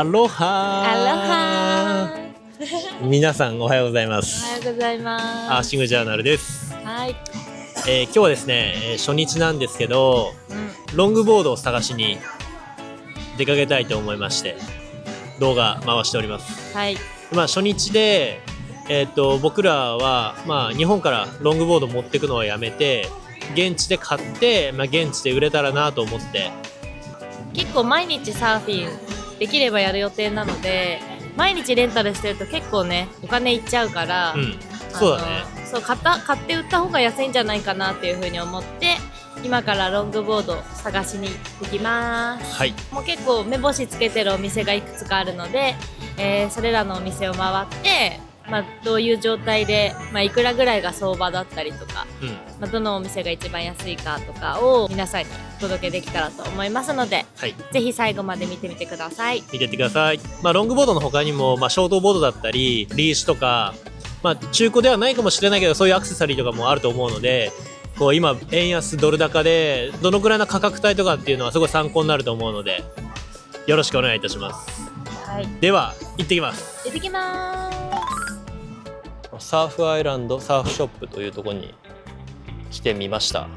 アロハアロハ皆さんおはようございます。おはようございます。アーシングジャーナルです。はい、今日はですね、初日なんですけど、ロングボードを探しに出かけたいと思いまして動画回しております。はい、初日で、僕らは、日本からロングボード持ってくのはやめて現地で買って、現地で売れたらなと思って。結構毎日サーフィンできればやる予定なので、毎日レンタルしてると結構ねお金いっちゃうから、そうだね。そう買って売った方が安いんじゃないかなっていう風に思って今からロングボード探しに行きます。はい。もう結構目星つけてるお店がいくつかあるので、それらのお店を回って、どういう状態で、いくらぐらいが相場だったりとか、どのお店が一番安いかとかを皆さんにお届けできたらと思いますので、ぜひ最後まで見てみてください。見てってください。ロングボードの他にも、ショートボードだったりリーシュとか、中古ではないかもしれないけどそういうアクセサリーとかもあると思うので、こう今円安ドル高でどのくらいの価格帯とかっていうのはすごい参考になると思うのでよろしくお願いいたします。はい、では行ってきます。行ってきます。サーフアイランドサーフショップというところに来てみました。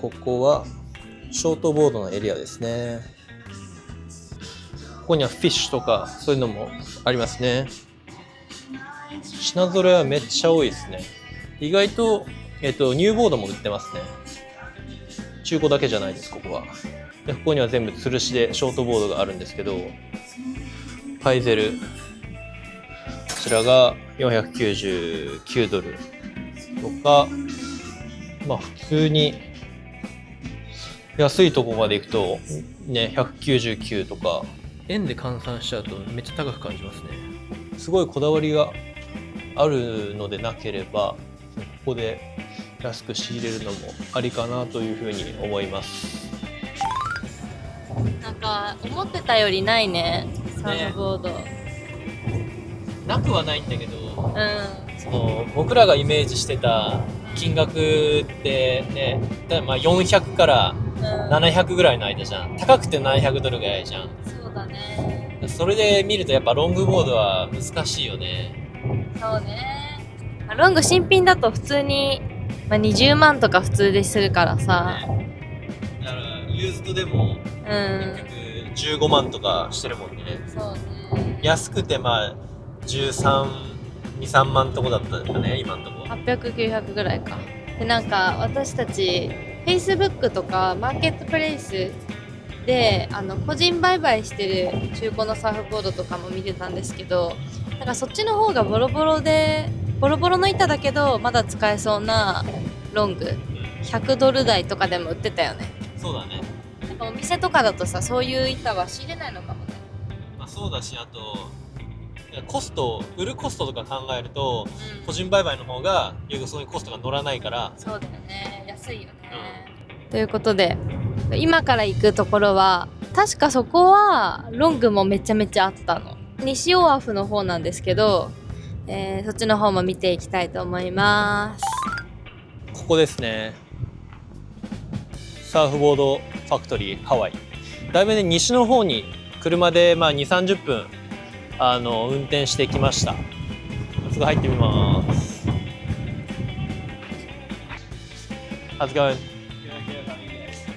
ここはショートボードのエリアですね。ここにはフィッシュとかそういうのもありますね。品揃えはめっちゃ多いですね。意外とニューボードも売ってますね。中古だけじゃないです。ここはでここには全部吊るしでショートボードがあるんですけど、パイゼルこちらが499ドルとか、普通に安いとこまで行くとね199とか、円で換算しちゃうとめっちゃ高く感じますね。すごいこだわりがあるのでなければここで安く仕入れるのもありかなというふうに思います。なんか思ってたよりないね、サーフボード。なくはないんだけど、その僕らがイメージしてた金額ってね、400から700ぐらいの間じゃん。高くて700ドルぐらいじゃん。そうだね。それで見るとやっぱロングボードは難しいよね。そうね。ロング新品だと普通に、20万とか普通でするからさ、だからユーズドでも結局15万とかしてるもんね。そうね。安くて13、2、3万とこだったんだね今のとこ。800、900ぐらいか。でなんか私たち Facebook とかマーケットプレイスで個人売買してる中古のサーフボードとかも見てたんですけど、なんかそっちの方がボロボロの板だけどまだ使えそうなロング100ドル台とかでも売ってたよね。そうだね。なんかお店とかだとさ、そういう板は仕入れないのかもね。そうだし、あと売るコストとか考えると、個人売買の方がそういうコストが乗らないから。そうだよね、安いよね。ということで今から行くところは確かそこはロングもめちゃめちゃあったの。西オアフの方なんですけど、そっちの方も見ていきたいと思います。ここですね。サーフボードファクトリーハワイ。だいぶね西の方に車で2、30分運転してきました。すぐ入ってみます。How's it going?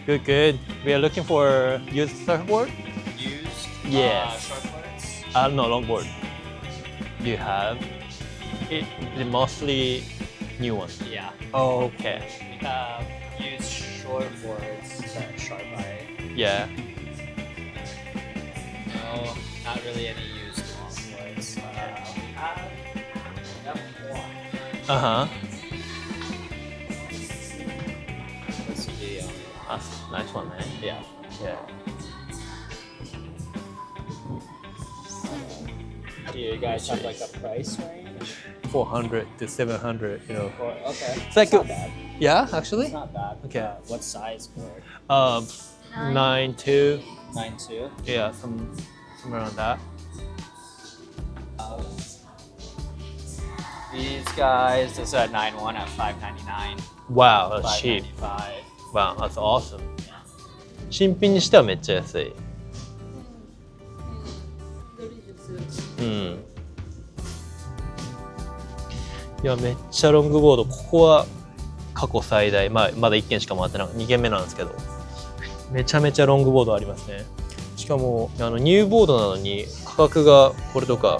Good, good. We are looking for used surfboard. Used? Yes. Shortboards? No, longboard. Do you have it? Is it mostly new ones? Yeah. Oh, okay. We have used shortboards that are sharp eye. Yeah. No, not really any used longboards. We have one. Uh-huh. What's the That's a nice one, man. yeah. Yeah. Do you guys have like a price range? 400 to 700, you know. Or, okay. It's like not bad. Yeah, actually. It's not bad. Okay. What size board? 9.2. 9.2. Yeah, somewhere around that. We These guys, this is a 9-1 at $5.99. Wow, that's cheap. $5.95. Wow, that's awesome. 新品にしてはめっちゃ安い。うん。いや、めっちゃロングボード。ここは過去最大。まだ1件しか回ってない。2件目なんですけど。めちゃめちゃロングボードありますね。しかも、ニューボードなのに価格がこれとか、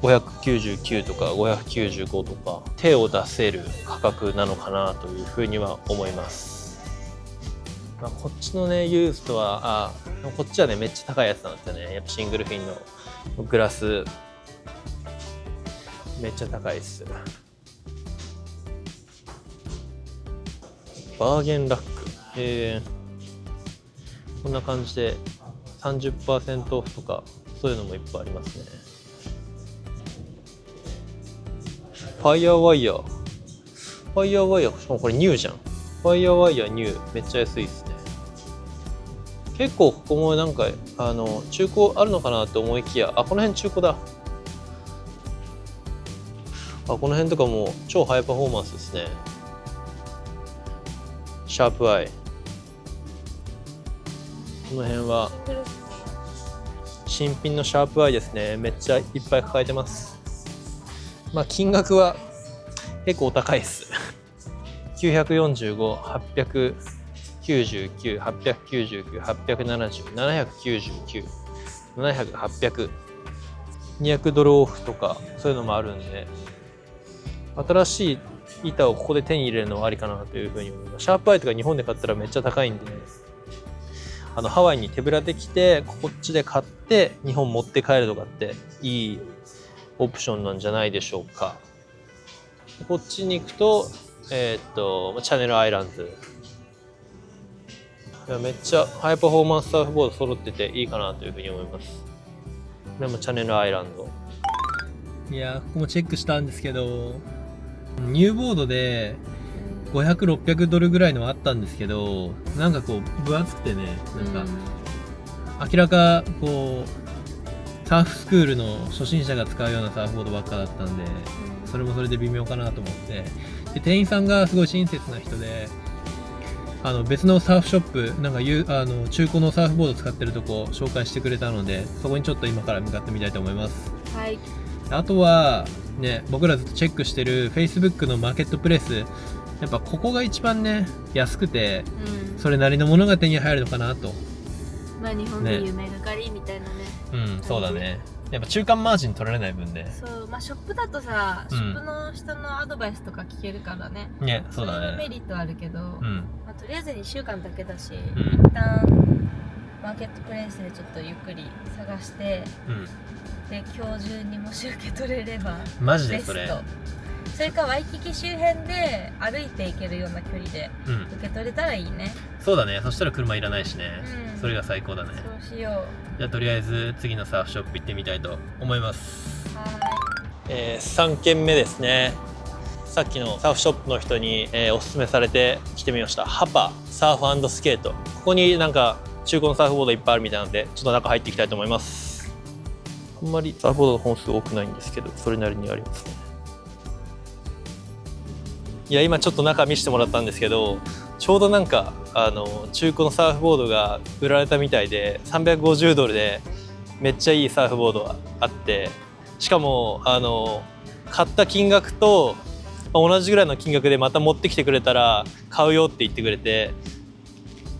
599とか595とか手を出せる価格なのかなというふうには思います。まあ、こっちのねユースとはこっちはねめっちゃ高いやつなんですよね。やっぱシングルフィンのグラスめっちゃ高いっす。バーゲンラック、こんな感じで 30% オフとかそういうのもいっぱいありますね。ファイヤーワイヤー。ファイヤーワイヤー、しかもこれニューじゃん。ファイヤーワイヤーニュー、めっちゃ安いですね。結構ここもなんか、中古あるのかなって思いきや、この辺中古だ。この辺とかも超ハイパフォーマンスですね。シャープアイ。この辺は、新品のシャープアイですね。めっちゃいっぱい抱えてます。まあ金額は結構お高いです。945、899、899、870、799、700、800、$200オフとかそういうのもあるんで、新しい板をここで手に入れるのはありかなというふうに思います。シャープアイとか日本で買ったらめっちゃ高いんで、ハワイに手ぶらで来てこっちで買って日本持って帰るとかっていいオプションなんじゃないでしょうか。こっちに行くと、チャネルアイランズ。いやめっちゃハイパフォーマンスサーフボード揃ってていいかなというふうに思います。これもチャネルアイランド。いやここもチェックしたんですけど、ニューボードで500、$600ぐらいのあったんですけど、なんかこう分厚くてね、なんか明らかこうサーフスクールの初心者が使うようなサーフボードばっかだったんで、それもそれで微妙かなと思って、で店員さんがすごい親切な人で、別のサーフショップなんか中古のサーフボード使ってるとこ紹介してくれたので、そこにちょっと今から向かってみたいと思います。はい。あとはね、僕らずっとチェックしてる Facebook のマーケットプレイス、やっぱここが一番ね安くて、それなりのものが手に入るのかなと。まあ日本でいうメガカリみたいなね。そうだね。やっぱ中間マージン取られない分ね。そう、まあショップだとさ、ショップの人のアドバイスとか聞けるからね。ね、そうだね。そういうメリットあるけど、まあとりあえず2週間だけだし、一旦マーケットプレイスでちょっとゆっくり探して、で今日中にもし受け取れればマジでそれ。それかワイキキ周辺で歩いて行けるような距離で受け取れたらいいね。そうだね。そしたら車いらないしね。それが最高だね。そうしよう。じゃあとりあえず次のサーフショップ行ってみたいと思います。3軒目ですね。さっきのサーフショップの人に、おすすめされて来てみました。ハパサーフ&スケート。ここになんか中古のサーフボードいっぱいあるみたいなので、ちょっと中入っていきたいと思います。あんまりサーフボードの本数多くないんですけど、それなりにありますね。いや今ちょっと中見せてもらったんですけど、ちょうどなんか中古のサーフボードが売られたみたいで、$350でめっちゃいいサーフボードがあって、しかも買った金額と同じぐらいの金額でまた持ってきてくれたら買うよって言ってくれて、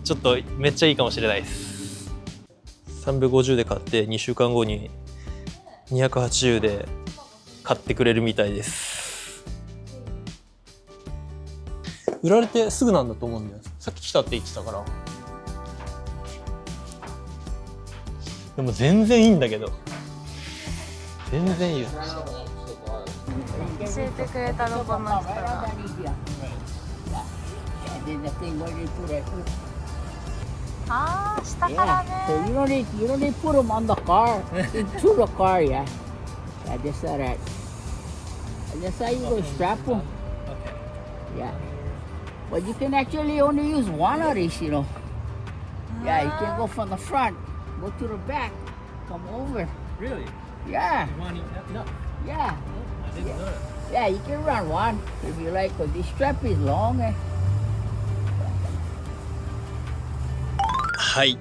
ちょっとめっちゃいいかもしれないです。350で買って2週間後に280で買ってくれるみたいです。売られてすぐなんだと思うんだよ。さっき来たって言ってたから。でも全然いいんだけど。全然いいよ。教えてくれたのこの人が。ああ、下からね。So you don't need to put them on the car, into the car, yeah. Yeah, just like that. And that's how you go strap them. Yeah. But you can actually only use one of these, you know. Yeah, you can go from the front, go to the back, come over. Really? Yeah, No. yeah. didn't know. Yeah, you can run one if you like, because the strap is long. はい、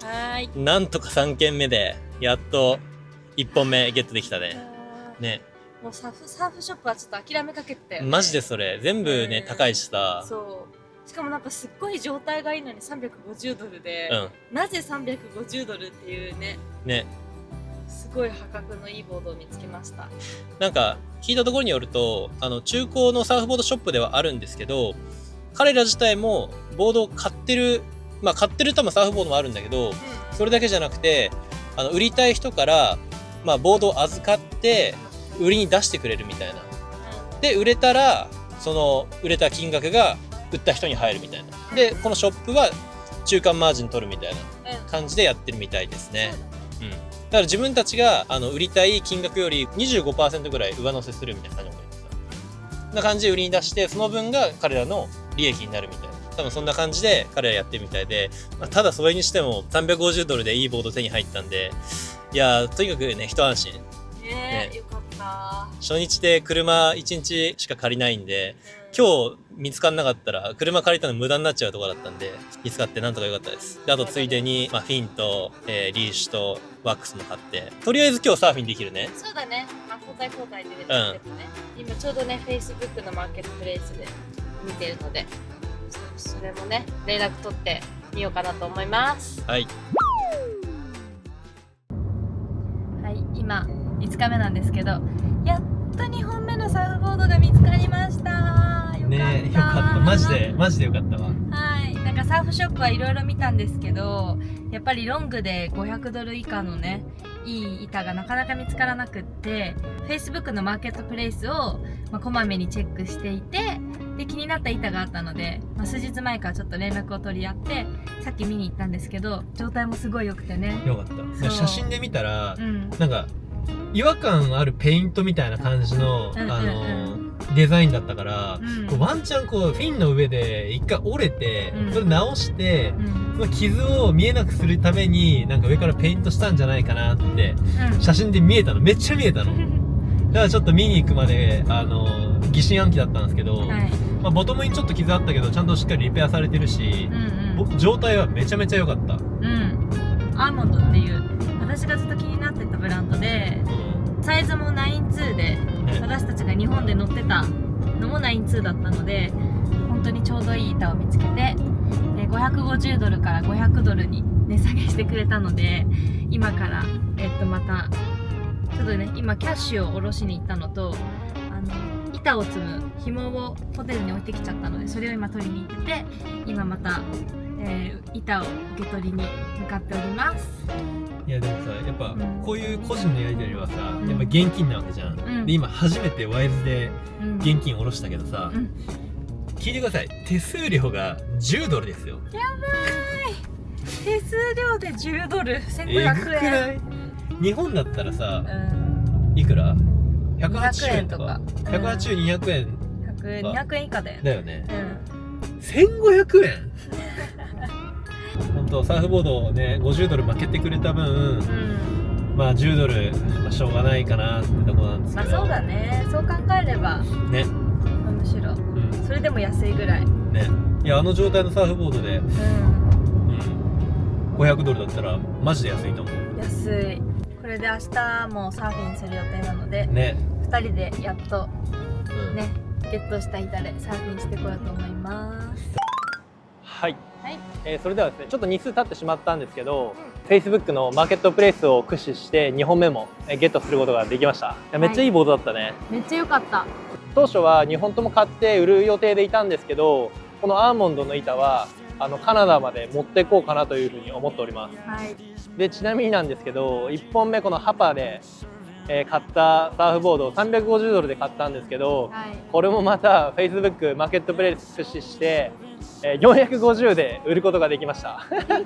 はーい。なんとか3軒目でやっと1本目ゲットできたね。ね、もうサーフショップはちょっと諦めかけてたよね。マジでそれ全部ね、高いしさ。そう。しかもなんかすっごい状態がいいのに350ドルで、うん、なぜ350ドルっていうね、ね、すごい破格のいいボードを見つけました。なんか聞いたところによると、中古のサーフボードショップではあるんですけど、彼ら自体もボードを買ってる、まあ買ってる多分サーフボードもあるんだけど、それだけじゃなくて、売りたい人から、まあ、ボードを預かって売りに出してくれるみたいな。で売れたらその売れた金額が売った人に入るみたいな。でこのショップは中間マージン取るみたいな感じでやってるみたいですね。うん、だから自分たちが売りたい金額より 25% ぐらい上乗せするみたいな感じで思います。そんな感じで売りに出して、その分が彼らの利益になるみたいな。多分そんな感じで彼らやってるみたいで、まあ、ただそれにしても350ドルでいいボード手に入ったんで、いやとにかくね、一安心。ね、よかった。初日で車1日しか借りないんで、今日見つからなかったら車借りたの無駄になっちゃうところだったんで、見つかってなんとか良かったです。であとついでに、まあ、フィンと、リーシュとワックスも買って、とりあえず今日サーフィンできるね。そうだね。まあ、交代交代で出てるね。今ちょうどね、Facebook のマーケットプレイスで見てるので、それもね、連絡取ってみようかなと思います。はい。はい、今5日目なんですけど、やっと2本目のサーフボードが見つかりました。よかった。ね、よかった。マジでよかったわ。はい、なんかサーフショップはいろいろ見たんですけど、やっぱりロングで500ドル以下のね、いい板がなかなか見つからなくって、Facebook のマーケットプレイスを、まあ、こまめにチェックしていて、で気になった板があったので、まあ、数日前からちょっと連絡を取り合ってさっき見に行ったんですけど、状態もすごい良くてね。よかった。写真で見たら、うん、なんか違和感あるペイントみたいな感じの、デザインだったから、こうワンチャンこうフィンの上で一回折れて、それ直して、その傷を見えなくするためになんか上からペイントしたんじゃないかなって写真で見えたの。めっちゃ見えたの。だからちょっと見に行くまで疑心暗鬼だったんですけど、はい、まあ、ボトムにちょっと傷あったけどちゃんとしっかりリペアされてるし、状態はめちゃめちゃ良かった。アーモンドっていう私がずっと気になってたブランドで、サイズも9-2で、私たちが日本で乗ってたのも9-2だったので、本当にちょうどいい板を見つけて、550ドルから500ドルに値下げしてくれたので、今からまたちょっとね、今キャッシュを下ろしに行ったのと、板を積む紐をホテルに置いてきちゃったので、それを今取りに行ってて、今また、板を受け取りに向かっております。いやでもさ、やっぱこういう個人のやり取りはさ、やっぱ現金なわけじゃん。で今初めてワイズで現金下ろしたけどさ、聞いてください。手数料が10ドルですよ。やばい。手数料で10ドル、1500円。えぐくない？日本だったらさ、いくら ?180 円とか。180、200円。200円以下だよね。だよね。1500円本当サーフボードをね、50ドル負けてくれた分、まあ10ドル、まあ、しょうがないかなってとこなんですけど。まあそうだね。そう考えれば。ね。むしろ、それでも安いぐらい。ね。いや、あの状態のサーフボードで、500ドルだったらマジで安いと思う。安い。これで明日もサーフィンする予定なので、ね、2人でやっと、ね、ゲットした板でサーフィンしてこようと思います。はい、それではですね、ちょっと日数経ってしまったんですけど、Facebook のマーケットプレイスを駆使して2本目もゲットすることができました。めっちゃいいボードだったね。めっちゃ良かった。当初は2本とも買って売る予定でいたんですけど、このアーモンドの板はカナダまで持っていこうかなというふうに思っております。はい、でちなみになんですけど、1本目このハパで、買ったサーフボードを350ドルで買ったんですけど、はい、これもまた Facebook マーケットプレイス駆使して450で売ることができました。びっくり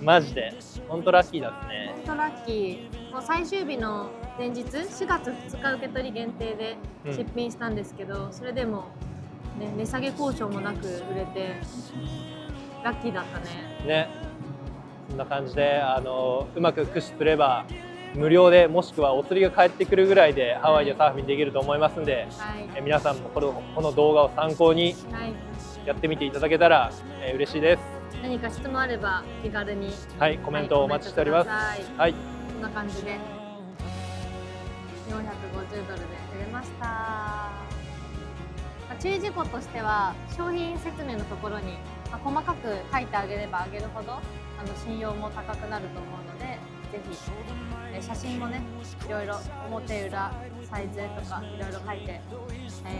マジで本当ラッキーだっすね。本当ラッキー。もう最終日の前日4月2日受け取り限定で出品したんですけど、それでも、ね、値下げ交渉もなく売れてラッキーだったね。ね、そんな感じでうまく駆使すれば無料で、もしくはお釣りが返ってくるぐらいでハワイでサーフィンできると思いますんで、はい皆さんもこの動画を参考にはい、やってみていただけたら、嬉しいです。何か質問あれば気軽にはい、コメントをお待ちしております。コメントください。はい、こんな感じで450ドルで売れました。注意事項としては商品説明のところに細かく書いてあげればあげるほど信用も高くなると思うので、ぜひ写真もねいろいろ表裏サイズとかいろいろ書いて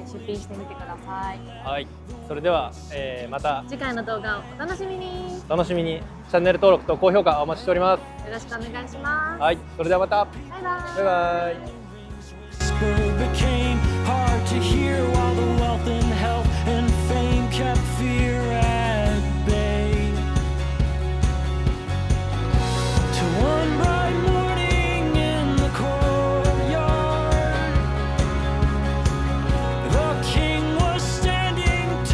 出品してみてください。はい、それでは、また次回の動画をお楽しみに。お楽しみに。チャンネル登録と高評価お待ちしております。よろしくお願いします。はい、それではまた。バイバイ。バイバイ。Became hard to hear while the wealth and